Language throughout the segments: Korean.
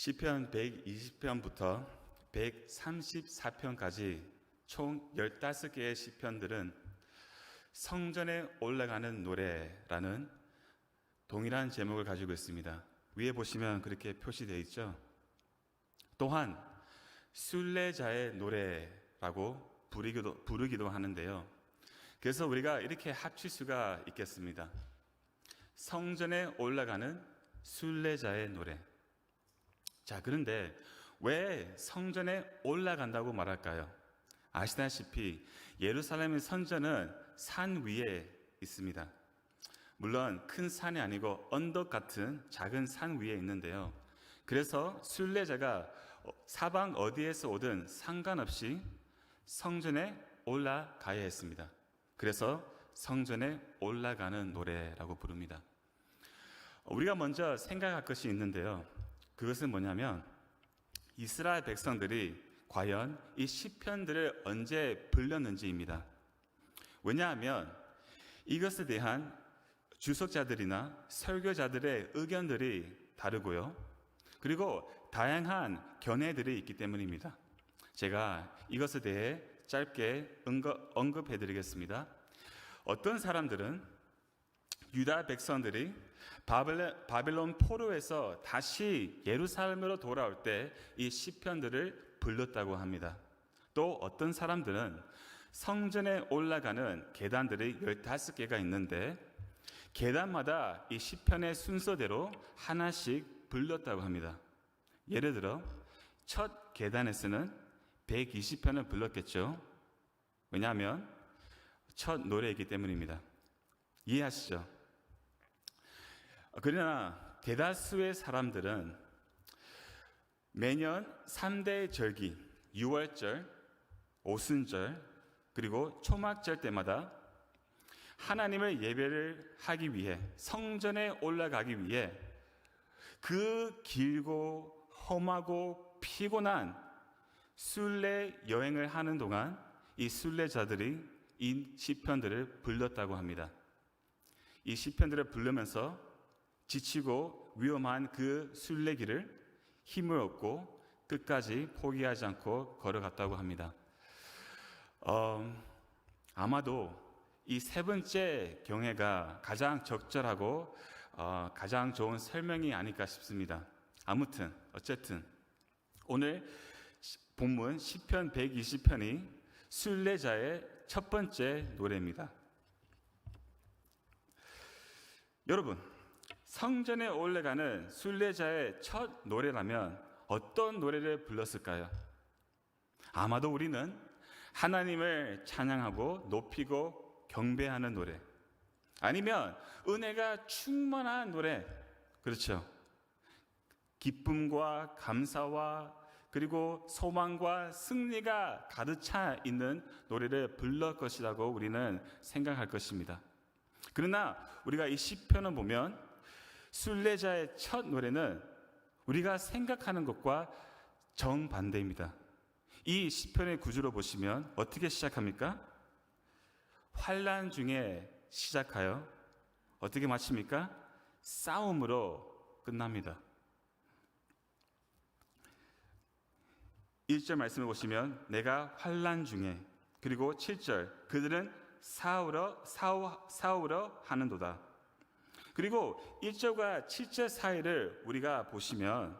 시편 120편부터 134편까지 총 15개의 시편들은 성전에 올라가는 노래라는 동일한 제목을 가지고 있습니다. 위에 보시면 그렇게 표시되어 있죠. 또한 순례자의 노래라고 부르기도 하는데요. 그래서 우리가 이렇게 합칠 수가 있겠습니다. 성전에 올라가는 순례자의 노래. 자, 그런데 왜 성전에 올라간다고 말할까요? 아시다시피 예루살렘의 성전은 산 위에 있습니다. 물론 큰 산이 아니고 언덕 같은 작은 산 위에 있는데요. 그래서 순례자가 사방 어디에서 오든 상관없이 성전에 올라가야 했습니다. 그래서 성전에 올라가는 노래라고 부릅니다. 우리가 먼저 생각할 것이 있는데요. 그것은 뭐냐면 이스라엘 백성들이 과연 이 시편들을 언제 불렀는지입니다. 왜냐하면 이것에 대한 주석자들이나 설교자들의 의견들이 다르고요. 그리고 다양한 견해들이 있기 때문입니다. 제가 이것에 대해 짧게 언급해 드리겠습니다. 어떤 사람들은 유다 백성들이 바벨론 포로에서 다시 예루살렘으로 돌아올 때 이 시편들을 불렀다고 합니다. 또 어떤 사람들은 성전에 올라가는 계단들이 15개가 있는데 계단마다 이 시편의 순서대로 하나씩 불렀다고 합니다. 예를 들어 첫 계단에서는 120편을 불렀겠죠. 왜냐하면 첫 노래이기 때문입니다. 이해하시죠? 그러나 대다수의 사람들은 매년 3대 절기, 유월절, 오순절, 그리고 초막절 때마다 하나님을 예배를 하기 위해 성전에 올라가기 위해 그 길고 험하고 피곤한 순례 여행을 하는 동안 이 순례자들이 이 시편들을 불렀다고 합니다. 이 시편들을 부르면서 지치고 위험한 그 순례길을 힘을 얻고 끝까지 포기하지 않고 걸어갔다고 합니다. 아마도 이 세 번째 경해가 가장 적절하고 가장 좋은 설명이 아닐까 싶습니다. 어쨌든 오늘 본문 시편 120편이 순례자의 첫 번째 노래입니다. 여러분, 성전에 올라가는 순례자의 첫 노래라면 어떤 노래를 불렀을까요? 아마도 우리는 하나님을 찬양하고 높이고 경배하는 노래, 아니면 은혜가 충만한 노래, 그렇죠? 기쁨과 감사와 그리고 소망과 승리가 가득 차 있는 노래를 불렀을 것이라고 우리는 생각할 것입니다. 그러나 우리가 이 시편을 보면 순례자의 첫 노래는 우리가 생각하는 것과 정반대입니다. 이 시편의 구조로 보시면 어떻게 시작합니까? 환난 중에 시작하여 어떻게 마칩니까? 싸움으로 끝납니다. 1절 말씀을 보시면 내가 환난 중에, 그리고 7절 그들은 싸우러 하는도다. 그리고 1절과 7절 사이를 우리가 보시면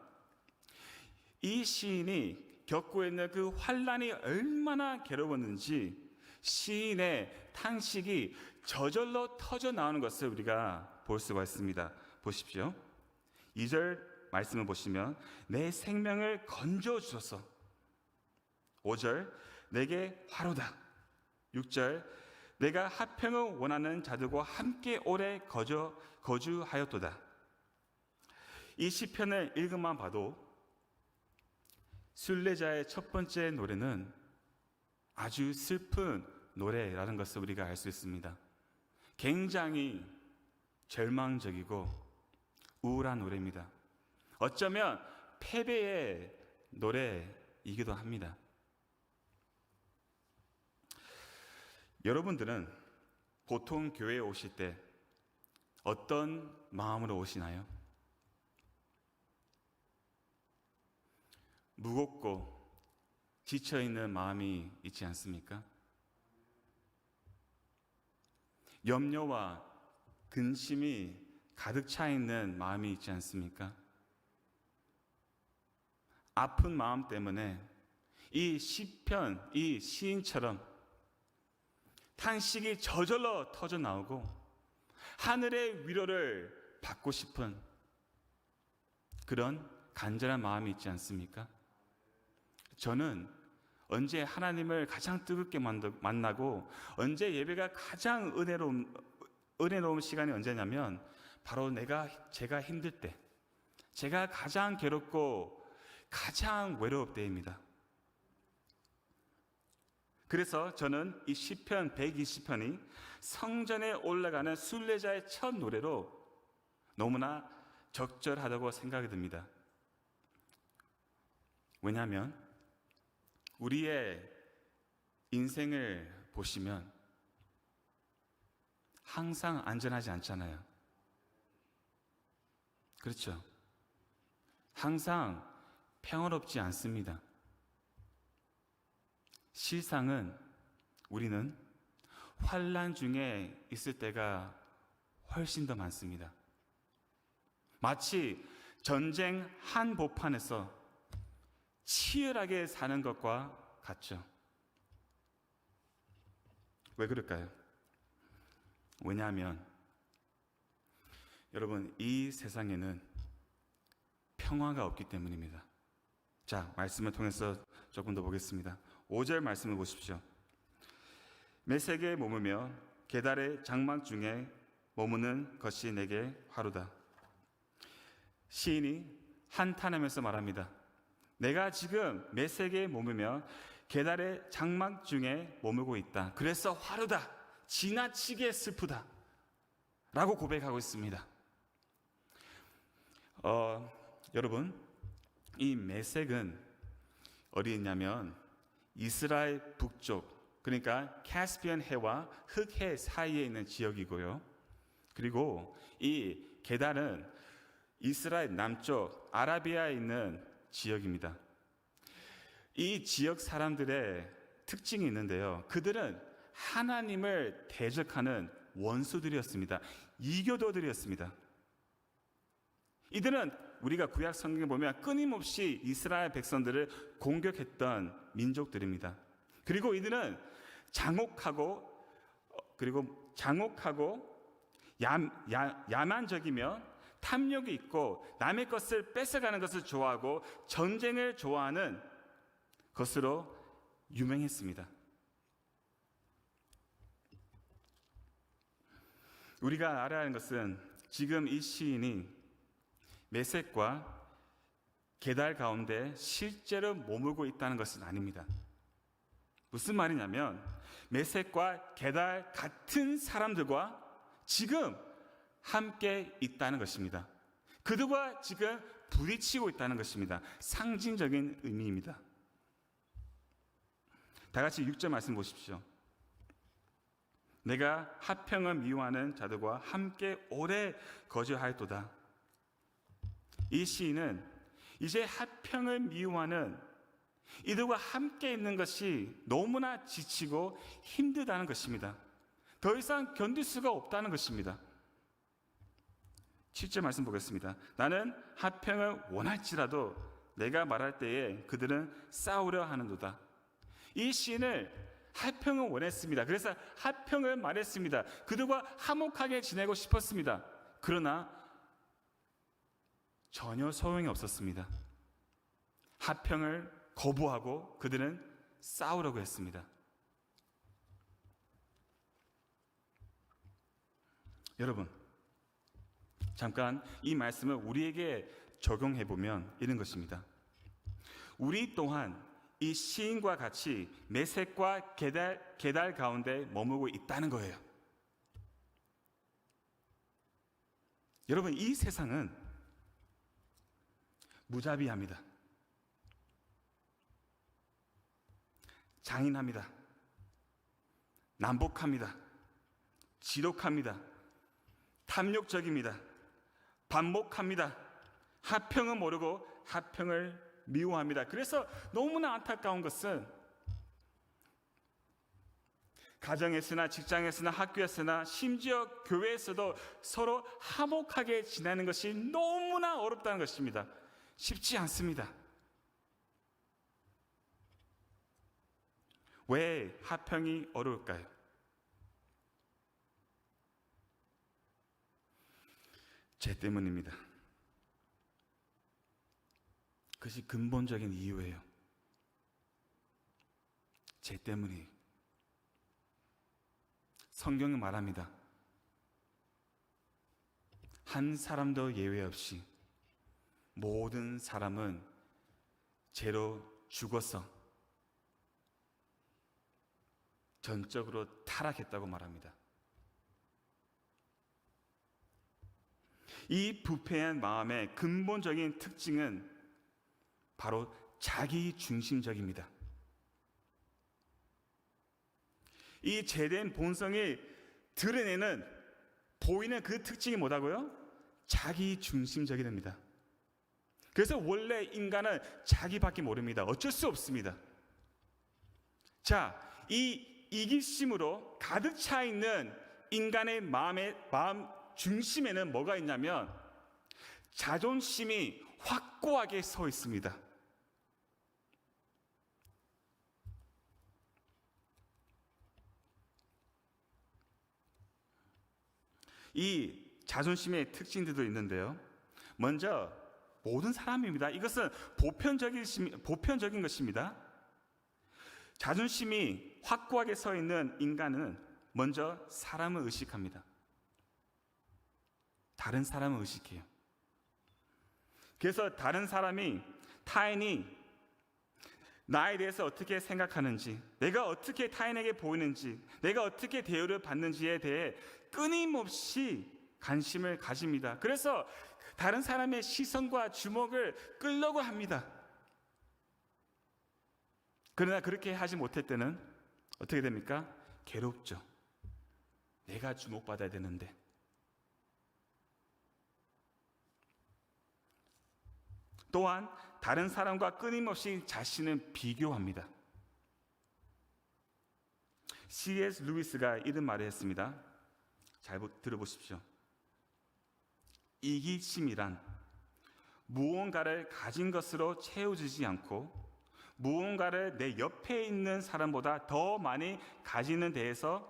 이 시인이 겪고 있는 그 환난이 얼마나 괴로웠는지 시인의 탄식이 저절로 터져 나오는 것을 우리가 볼 수가 있습니다. 보십시오. 2절 말씀을 보시면 내 생명을 건져 주소서. 5절 내게 화로다. 6절 내가 화평을 원하는 자들과 함께 오래 거주하였도다. 이 시편을 읽음만 봐도 순례자의 첫 번째 노래는 아주 슬픈 노래라는 것을 우리가 알 수 있습니다. 굉장히 절망적이고 우울한 노래입니다. 어쩌면 패배의 노래이기도 합니다. 여러분들은 보통 교회에 오실 때 어떤 마음으로 오시나요? 무겁고 지쳐있는 마음이 있지 않습니까? 염려와 근심이 가득 차 있는 마음이 있지 않습니까? 아픈 마음 때문에 이 시편, 이 시인처럼 탄식이 저절로 터져 나오고 하늘의 위로를 받고 싶은 그런 간절한 마음이 있지 않습니까? 저는 언제 하나님을 가장 뜨겁게 만나고 언제 예배가 가장 은혜로운 시간이 언제냐면 바로 제가 힘들 때, 제가 가장 괴롭고 가장 외로울 때입니다. 그래서 저는 이 시편 120편이 성전에 올라가는 순례자의 첫 노래로 너무나 적절하다고 생각이 듭니다. 왜냐하면 우리의 인생을 보시면 항상 안전하지 않잖아요. 그렇죠? 항상 평화롭지 않습니다. 실상은 우리는 환난 중에 있을 때가 훨씬 더 많습니다. 마치 전쟁 한복판에서 치열하게 사는 것과 같죠. 왜 그럴까요? 왜냐하면 여러분, 이 세상에는 평화가 없기 때문입니다. 자, 말씀을 통해서 조금 더 보겠습니다. 5절 말씀을 보십시오. 메색에 머무며 게달의 장막 중에 머무는 것이 내게 화루다. 시인이 한탄하면서 말합니다. 내가 지금 메색에 머무며 게달의 장막 중에 머물고 있다. 그래서 화루다. 지나치게 슬프다. 라고 고백하고 있습니다. 여러분, 이 메색은 어디 있냐면 이스라엘 북쪽, 그러니까 카스피안 해와 흑해 사이에 있는 지역이고요. 그리고 이 게달은 이스라엘 남쪽 아라비아에 있는 지역입니다. 이 지역 사람들의 특징이 있는데요. 그들은 하나님을 대적하는 원수들이었습니다. 이교도들이었습니다. 이들은 우리가 구약 성경에 보면 끊임없이 이스라엘 백성들을 공격했던 민족들입니다. 그리고 이들은 장혹하고 야만적이며 탐욕이 있고 남의 것을 뺏어가는 것을 좋아하고 전쟁을 좋아하는 것으로 유명했습니다. 우리가 알아야 하는 것은 지금 이 시인이 메색과 게달 가운데 실제로 머물고 있다는 것은 아닙니다. 무슨 말이냐면 메색과 게달 같은 사람들과 지금 함께 있다는 것입니다. 그들과 지금 부딪히고 있다는 것입니다. 상징적인 의미입니다. 다 같이 6절 말씀 보십시오. 내가 화평을 미워하는 자들과 함께 오래 거주하였도다. 이 시인은 이제 화평을 미워하는 이들과 함께 있는 것이 너무나 지치고 힘들다는 것입니다. 더 이상 견딜 수가 없다는 것입니다. 7절 말씀 보겠습니다. 나는 화평을 원할지라도 내가 말할 때에 그들은 싸우려 하는도다. 이 시인을 화평을 원했습니다. 그래서 화평을 말했습니다. 그들과 화목하게 지내고 싶었습니다. 그러나 전혀 소용이 없었습니다. 화평을 거부하고 그들은 싸우려고 했습니다. 여러분, 잠깐 이 말씀을 우리에게 적용해 보면 이런 것입니다. 우리 또한 이 시인과 같이 메색과 게달 가운데 머물고 있다는 거예요. 여러분, 이 세상은 무자비합니다. 장인합니다. 난폭합니다. 지독합니다. 탐욕적입니다. 반목합니다. 화평은 모르고 화평을 미워합니다. 그래서 너무나 안타까운 것은 가정에서나 직장에서나 학교에서나 심지어 교회에서도 서로 화목하게 지내는 것이 너무나 어렵다는 것입니다. 쉽지 않습니다. 왜 화평이 어려울까요? 죄 때문입니다. 그것이 근본적인 이유예요. 죄 때문이에요. 성경은 말합니다. 한 사람도 예외 없이 모든 사람은 죄로 죽어서 전적으로 타락했다고 말합니다. 이 부패한 마음의 근본적인 특징은 바로 자기 중심적입니다. 이 죄된 본성이 드러내는 보이는 그 특징이 뭐라고요? 자기 중심적이랍니다. 그래서 원래 인간은 자기밖에 모릅니다. 어쩔 수 없습니다. 자, 이 이기심으로 가득 차 있는 인간의 마음 중심에는 뭐가 있냐면 자존심이 확고하게 서 있습니다. 이 자존심의 특징들도 있는데요. 먼저 모든 사람입니다. 이것은 보편적인 것입니다. 자존심이 확고하게 서 있는 인간은 먼저 사람을 의식합니다. 다른 사람을 의식해요. 그래서 다른 사람이, 타인이 나에 대해서 어떻게 생각하는지, 내가 어떻게 타인에게 보이는지, 내가 어떻게 대우를 받는지에 대해 끊임없이 관심을 가집니다. 그래서 다른 사람의 시선과 주목을 끌려고 합니다. 그러나 그렇게 하지 못할 때는 어떻게 됩니까? 괴롭죠. 내가 주목받아야 되는데. 또한 다른 사람과 끊임없이 자신을 비교합니다. C.S. 루이스가 이런 말을 했습니다. 잘 들어보십시오. 이기심이란 무언가를 가진 것으로 채워지지 않고 무언가를 내 옆에 있는 사람보다 더 많이 가지는 데에서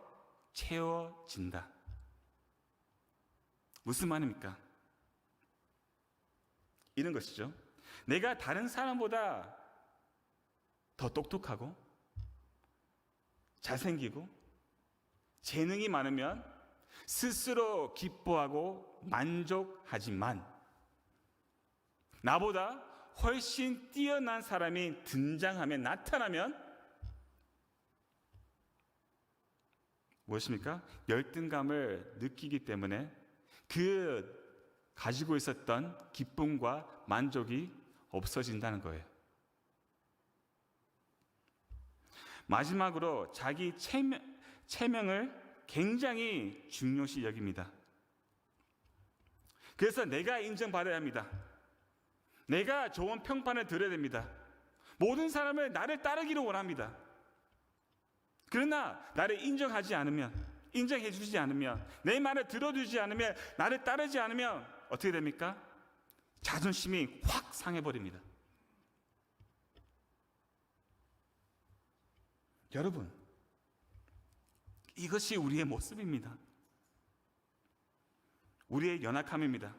채워진다. 무슨 말입니까? 이런 것이죠. 내가 다른 사람보다 더 똑똑하고 잘생기고 재능이 많으면 스스로 기뻐하고 만족하지만 나보다 훨씬 뛰어난 사람이 등장하면, 나타나면 무엇입니까? 열등감을 느끼기 때문에 그 가지고 있었던 기쁨과 만족이 없어진다는 거예요. 마지막으로 자기 체면을 굉장히 중요시 여깁니다. 그래서 내가 인정받아야 합니다. 내가 좋은 평판을 들어야 됩니다. 모든 사람을 나를 따르기를 원합니다. 그러나 나를 인정하지 않으면, 인정해 주지 않으면, 내 말을 들어주지 않으면, 나를 따르지 않으면 어떻게 됩니까? 자존심이 확 상해버립니다. 여러분, 이것이 우리의 모습입니다. 우리의 연약함입니다.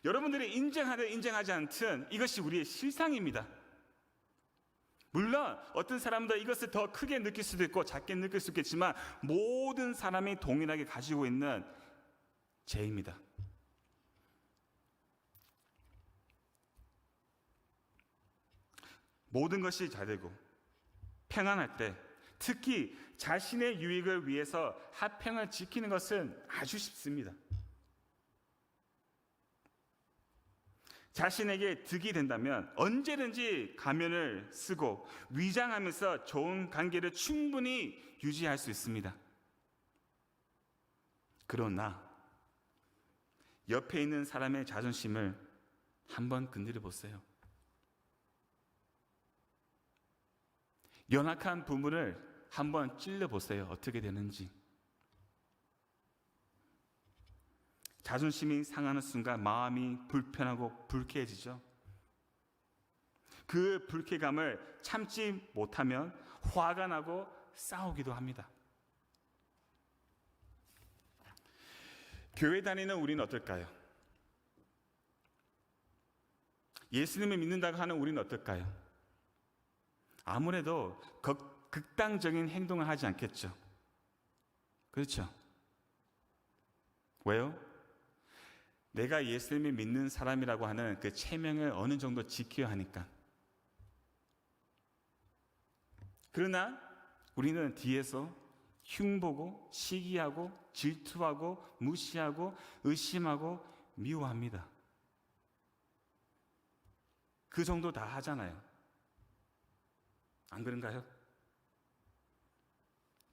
여러분들이 인정하든 인정하지 않든 이것이 우리의 실상입니다. 물론 어떤 사람들 이것을 더 크게 느낄 수도 있고 작게 느낄 수 있겠지만 모든 사람이 동일하게 가지고 있는 죄입니다. 모든 것이 잘 되고 평안할 때 특히 자신의 유익을 위해서 화평을 지키는 것은 아주 쉽습니다. 자신에게 득이 된다면 언제든지 가면을 쓰고 위장하면서 좋은 관계를 충분히 유지할 수 있습니다. 그러나 옆에 있는 사람의 자존심을 한번 건드려 보세요. 연약한 부분을 한번 찔러보세요. 어떻게 되는지. 자존심이 상하는 순간 마음이 불편하고 불쾌해지죠. 그 불쾌감을 참지 못하면 화가 나고 싸우기도 합니다. 교회 다니는 우리는 어떨까요? 예수님을 믿는다고 하는 우리는 어떨까요? 아무래도 극단적인 행동을 하지 않겠죠. 그렇죠? 왜요? 내가 예수님을 믿는 사람이라고 하는 그 체면을 어느 정도 지켜야 하니까. 그러나 우리는 뒤에서 흉보고 시기하고 질투하고 무시하고 의심하고 미워합니다. 그 정도 다 하잖아요. 안 그런가요?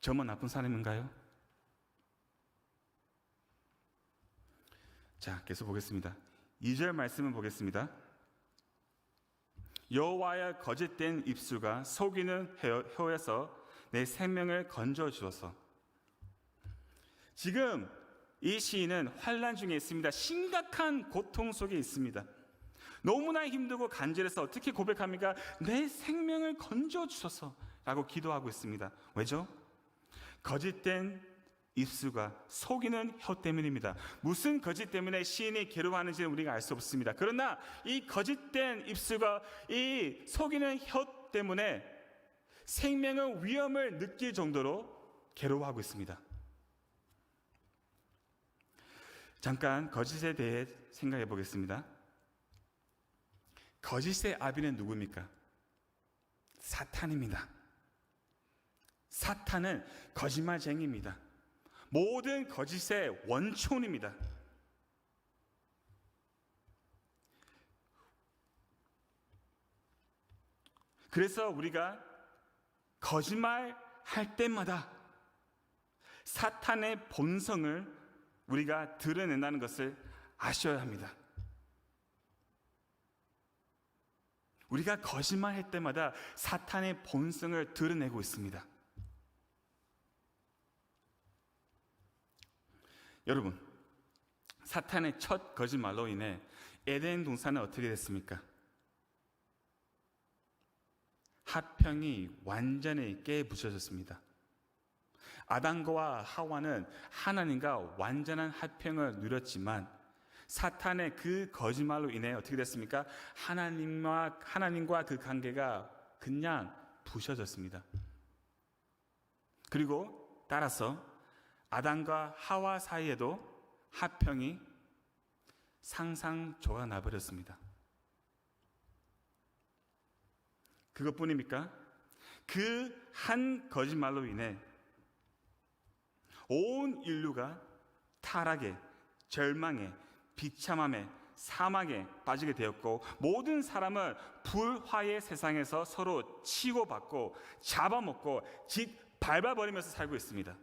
저만 나쁜 사람인가요? 자, 계속 보겠습니다. 2절 말씀을 보겠습니다. 여호와의 거짓된 입술과 속이는 혀에서 내 생명을 건져 주어서. 지금 이 시인은 환난 중에 있습니다. 심각한 고통 속에 있습니다. 너무나 힘들고 간절해서 어떻게 고백합니까? 내 생명을 건져 주소서 라고 기도하고 있습니다. 왜죠? 거짓된 입술과 속이는 혀 때문입니다. 무슨 거짓 때문에 시인이 괴로워하는지는 우리가 알 수 없습니다. 그러나 이 거짓된 입술과 이 속이는 혀 때문에 생명의 위험을 느낄 정도로 괴로워하고 있습니다. 잠깐 거짓에 대해 생각해 보겠습니다. 거짓의 아비는 누구입니까? 사탄입니다. 사탄은 거짓말쟁이입니다. 모든 거짓의 원촌입니다. 그래서 우리가 거짓말할 때마다 사탄의 본성을 우리가 드러낸다는 것을 아셔야 합니다. 우리가 거짓말할 때마다 사탄의 본성을 드러내고 있습니다. 여러분, 사탄의 첫 거짓말로 인해 에덴 동산은 어떻게 됐습니까? 화평이 완전히 깨부셔졌습니다. 아담과 하와는 하나님과 완전한 화평을 누렸지만 사탄의 그 거짓말로 인해 어떻게 됐습니까? 하나님과 그 관계가 그냥 부셔졌습니다. 그리고 따라서 아담과 하와 사이에도 화평이 상상조가 나버렸습니다. 그것뿐입니까? 그 한 거짓말로 인해 온 인류가 타락에, 절망에, 비참함에, 사막에 빠지게 되었고 모든 사람은 불화의 세상에서 서로 치고받고 잡아먹고 밟아버리면서 살고 있습니다.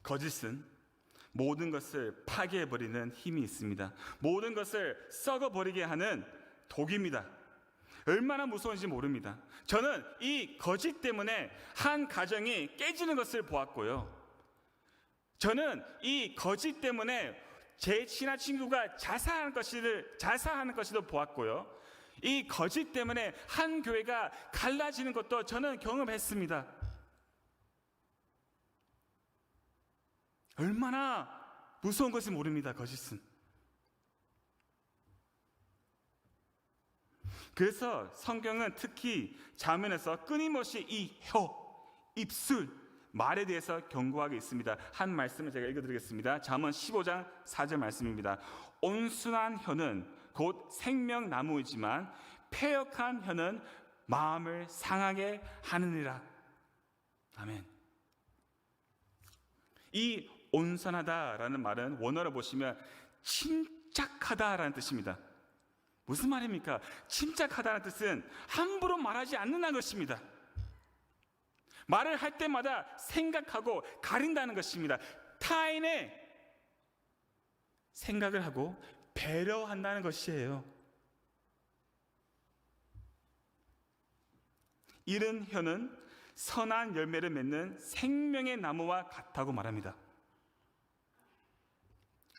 거짓은 모든 것을 파괴해버리는 힘이 있습니다. 모든 것을 썩어버리게 하는 독입니다. 얼마나 무서운지 모릅니다. 저는 이 거짓 때문에 한 가정이 깨지는 것을 보았고요. 저는 이 거짓 때문에 제 친한 친구가 자살하는 것도 보았고요. 이 거짓 때문에 한 교회가 갈라지는 것도 저는 경험했습니다. 얼마나 무서운 것인지 모릅니다. 거짓은. 그래서 성경은 특히 잠언에서 끊임없이 이 혀, 입술, 말에 대해서 경고하고 있습니다. 한 말씀을 제가 읽어드리겠습니다. 잠언 15장 4절 말씀입니다. 온순한 혀는 곧 생명나무이지만 패역한 혀는 마음을 상하게 하느니라. 아멘. 이 온순하다라는 말은 원어로 보시면 침착하다라는 뜻입니다. 무슨 말입니까? 침착하다는 뜻은 함부로 말하지 않는다는 것입니다. 말을 할 때마다 생각하고 가린다는 것입니다. 타인의 생각을 하고 배려한다는 것이에요. 이른 혀는 선한 열매를 맺는 생명의 나무와 같다고 말합니다.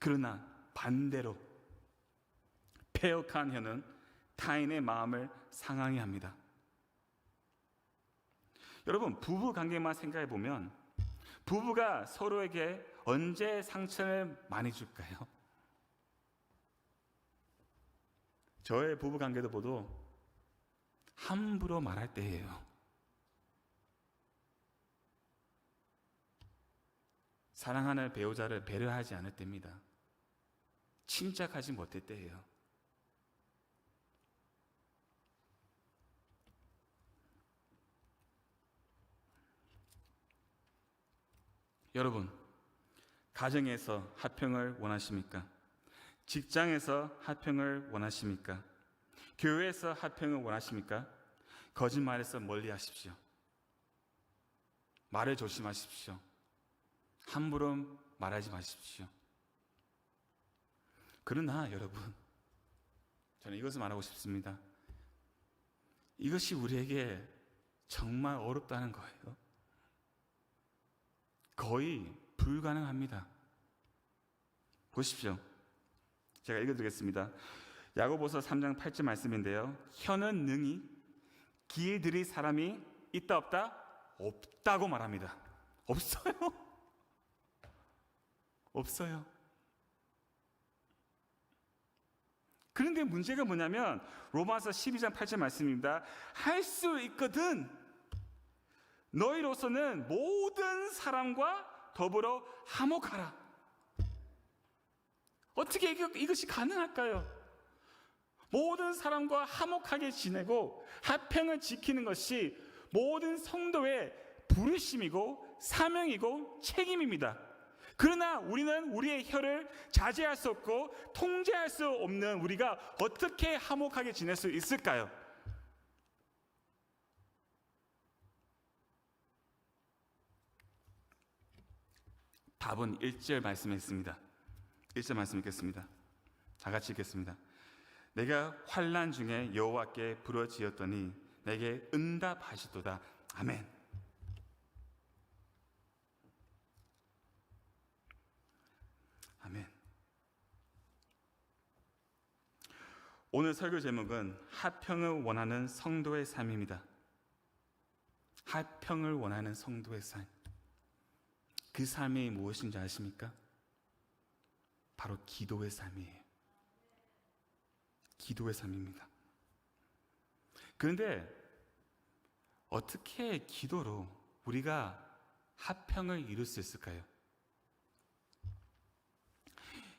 그러나 반대로 패역한 혀는 타인의 마음을 상하게 합니다. 여러분, 부부 관계만 생각해 보면 부부가 서로에게 언제 상처를 많이 줄까요? 저의 부부 관계도 보도 함부로 말할 때예요. 사랑하는 배우자를 배려하지 않을 때입니다. 침착하지 못할 때예요. 여러분, 가정에서 화평을 원하십니까? 직장에서 화평을 원하십니까? 교회에서 화평을 원하십니까? 거짓말에서 멀리 하십시오. 말을 조심하십시오. 함부로 말하지 마십시오. 그러나 여러분, 저는 이것을 말하고 싶습니다. 이것이 우리에게 정말 어렵다는 거예요. 거의 불가능합니다. 보십시오. 제가 읽어드리겠습니다. 야고보서 3장 8절 말씀인데요. 혀는 능히 길들일 사람이 있다 없다? 없다고 말합니다. 없어요. 없어요. 그런데 문제가 뭐냐면 로마서 12장 8절 말씀입니다. 할 수 있거든 너희로서는 모든 사람과 더불어 화목하라. 어떻게 이것이 가능할까요? 모든 사람과 화목하게 지내고 화평을 지키는 것이 모든 성도의 부르심이고 사명이고 책임입니다. 그러나 우리는 우리의 혀를 자제할 수 없고 통제할 수 없는 우리가 어떻게 화목하게 지낼 수 있을까요? 답은 1절 말씀에 있습니다. 1절 말씀 읽겠습니다. 다 같이 읽겠습니다. 내가 환난 중에 여호와께 부르짖었더니 내게 응답하시도다. 아멘. 아멘. 오늘 설교 제목은 화평을 원하는 성도의 삶입니다. 화평을 원하는 성도의 삶. 그 삶이 무엇인지 아십니까? 바로 기도의 삶이에요. 기도의 삶입니다. 그런데 어떻게 기도로 우리가 화평을 이룰 수 있을까요?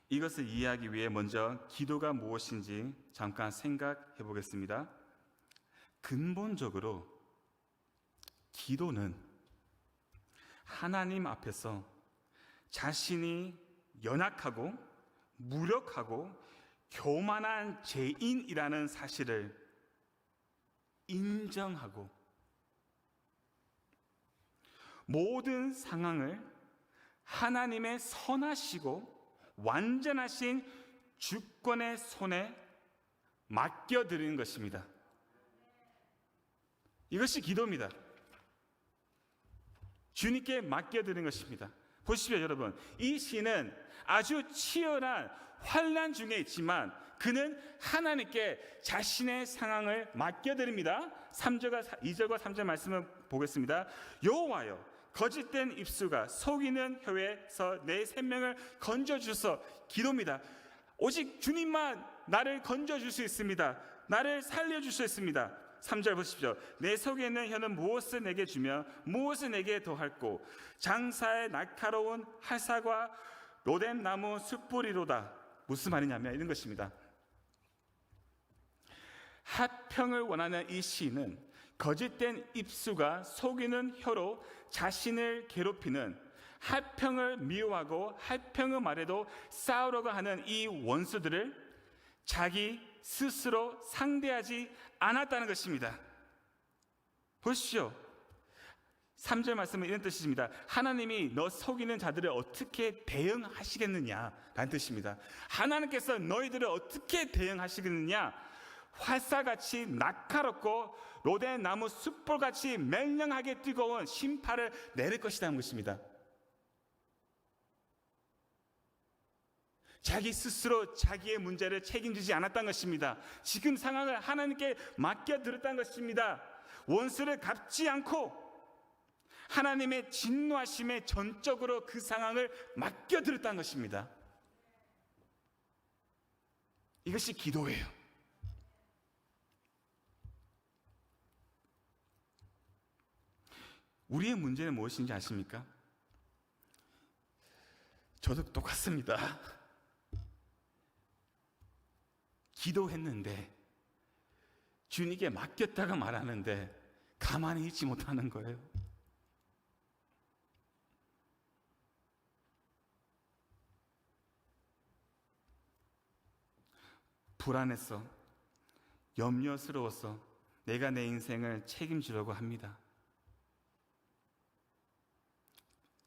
이것을 이해하기 위해 먼저 기도가 무엇인지 잠깐 생각해 보겠습니다. 근본적으로 기도는 하나님 앞에서 자신이 연약하고 무력하고 교만한 죄인이라는 사실을 인정하고 모든 상황을 하나님의 선하시고 완전하신 주권의 손에 맡겨드리는 것입니다. 이것이 기도입니다. 주님께 맡겨드리는 것입니다. 보십시오, 여러분. 이 시는 아주 치열한 환난 중에 있지만 그는 하나님께 자신의 상황을 맡겨드립니다. 2절과 3절 말씀을 보겠습니다. 여호와여, 거짓된 입술과 속이는 혀에서 내 생명을 건져주소. 기도입니다. 오직 주님만 나를 건져줄 수 있습니다. 나를 살려줄 수 있습니다. 3절 보십시오. 내 속에 있는 혀는 무엇을 내게 주며 무엇을 내게 더할꼬. 장사의 날카로운 활사과 로뎀 나무 숯불이로다. 무슨 말이냐면 이런 것입니다. 화평을 원하는 이 시인은 거짓된 입술과 속이는 혀로 자신을 괴롭히는, 화평을 미워하고 화평을 말해도 싸우려고 하는 이 원수들을 자기 스스로 상대하지 않았다는 것입니다. 보십시오. 3절 말씀은 이런 뜻입니다. 하나님이 너 속이는 자들을 어떻게 대응하시겠느냐라는 뜻입니다. 하나님께서 너희들을 어떻게 대응하시겠느냐? 활사같이 날카롭고 로덴나무 숯불같이 맹렬하게 뜨거운 심판을 내릴 것이라는 것입니다. 자기 스스로 자기의 문제를 책임지지 않았다는 것입니다. 지금 상황을 하나님께 맡겨드렸다는 것입니다. 원수를 갚지 않고 하나님의 진노하심에 전적으로 그 상황을 맡겨드렸다는 것입니다. 이것이 기도예요. 우리의 문제는 무엇인지 아십니까? 저도 똑같습니다. 기도했는데 주님께 맡겼다가 말하는데 가만히 있지 못하는 거예요. 불안해서, 염려스러워서 내가 내 인생을 책임지려고 합니다.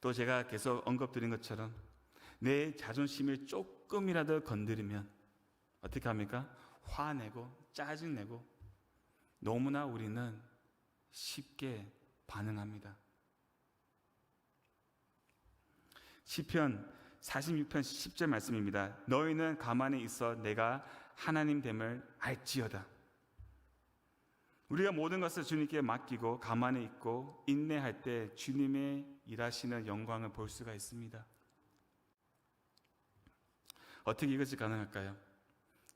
또 제가 계속 언급드린 것처럼 내 자존심을 조금이라도 건드리면 어떻게 합니까? 화내고 짜증내고 너무나 우리는 쉽게 반응합니다. 시편 46편 10절 말씀입니다. 너희는 가만히 있어 내가 하나님 됨을 알지어다. 우리가 모든 것을 주님께 맡기고 가만히 있고 인내할 때 주님의 일하시는 영광을 볼 수가 있습니다. 어떻게 이것이 가능할까요?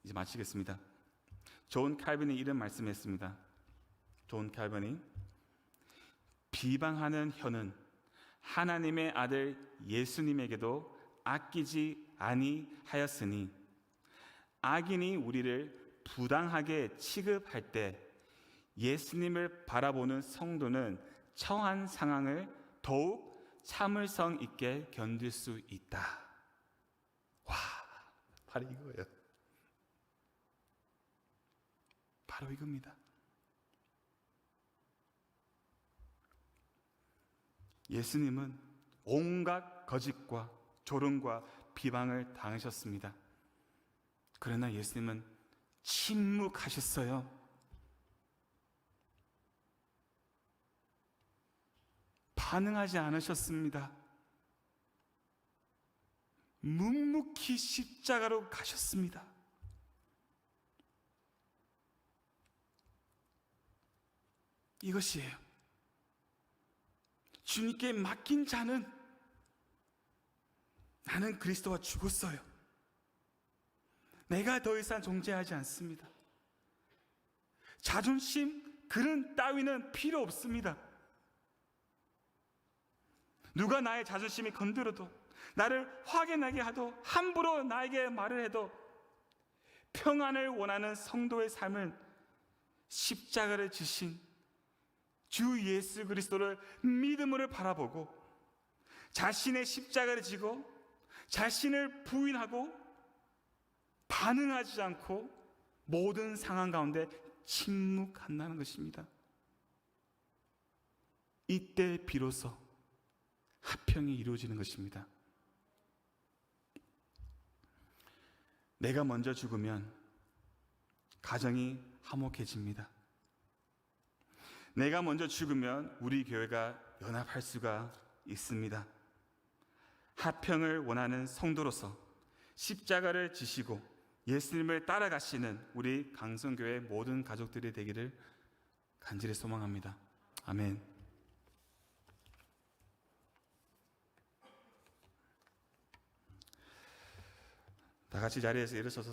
이제 마치겠습니다. 존 칼빈이 이런 말씀했습니다. 존 칼빈이 비방하는 혀는 하나님의 아들 예수님에게도 아끼지 아니하였으니 악인이 우리를 부당하게 취급할 때 예수님을 바라보는 성도는 처한 상황을 더욱 참을성 있게 견딜 수 있다. 와, 바로 이거예요. 바로 이겁니다. 예수님은 온갖 거짓과 조롱과 비방을 당하셨습니다. 그러나 예수님은 침묵하셨어요. 반응하지 않으셨습니다. 묵묵히 십자가로 가셨습니다. 이것이에요. 주님께 맡긴 자는 나는 그리스도와 죽었어요. 내가 더 이상 존재하지 않습니다. 자존심, 그런 따위는 필요 없습니다. 누가 나의 자존심이 건드려도, 나를 확인하게 하도, 함부로 나에게 말을 해도 평안을 원하는 성도의 삶은 십자가를 지신 주 예수 그리스도를 믿음으로 바라보고 자신의 십자가를 지고 자신을 부인하고 반응하지 않고 모든 상황 가운데 침묵한다는 것입니다. 이때 비로소 화평이 이루어지는 것입니다. 내가 먼저 죽으면 가정이 화목해집니다. 내가 먼저 죽으면 우리 교회가 연합할 수가 있습니다. 화평을 원하는 성도로서 십자가를 지시고 예수님을 따라가시는 우리 강성교회 모든 가족들이 되기를 간절히 소망합니다. 아멘. 다 같이 자리에서 일어서서